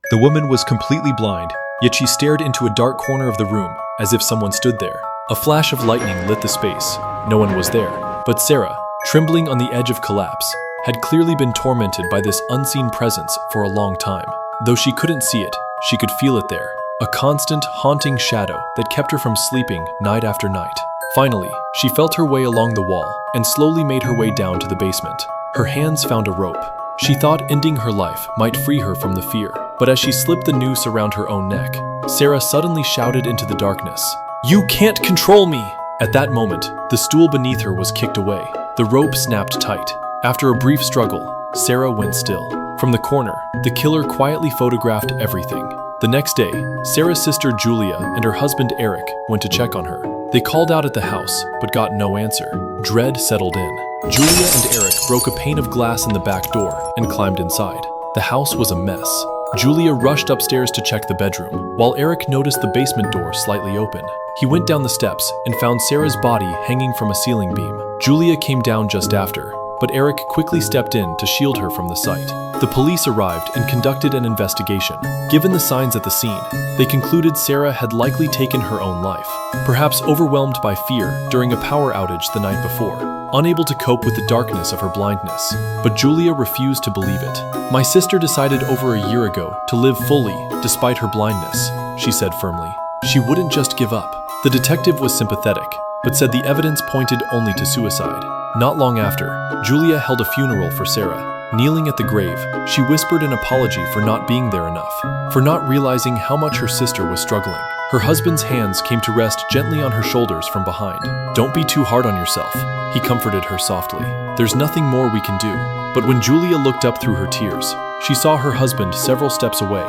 The woman was completely blind, yet she stared into a dark corner of the room, as if someone stood there. A flash of lightning lit the space. No one was there. But Sarah, trembling on the edge of collapse, had clearly been tormented by this unseen presence for a long time. Though she couldn't see it, she could feel it there. A constant, haunting shadow that kept her from sleeping night after night. Finally, she felt her way along the wall and slowly made her way down to the basement. Her hands found a rope. She thought ending her life might free her from the fear. But as she slipped the noose around her own neck, Sarah suddenly shouted into the darkness, "You can't control me!" At that moment, the stool beneath her was kicked away. The rope snapped tight. After a brief struggle, Sarah went still. From the corner, the killer quietly photographed everything. The next day, Sarah's sister Julia and her husband Eric went to check on her. They called out at the house, but got no answer. Dread settled in. Julia and Eric broke a pane of glass in the back door and climbed inside. The house was a mess. Julia rushed upstairs to check the bedroom, while Eric noticed the basement door slightly open. He went down the steps and found Sarah's body hanging from a ceiling beam. Julia came down just after, but Eric quickly stepped in to shield her from the sight. The police arrived and conducted an investigation. Given the signs at the scene, they concluded Sarah had likely taken her own life, perhaps overwhelmed by fear during a power outage the night before, unable to cope with the darkness of her blindness. But Julia refused to believe it. "My sister decided over a year ago to live fully despite her blindness," she said firmly. She wouldn't just give up. The detective was sympathetic, but said the evidence pointed only to suicide. Not long after, Julia held a funeral for Sarah. Kneeling at the grave, she whispered an apology for not being there enough, for not realizing how much her sister was struggling. Her husband's hands came to rest gently on her shoulders from behind. "Don't be too hard on yourself," he comforted her softly. "There's nothing more we can do." But when Julia looked up through her tears, she saw her husband several steps away.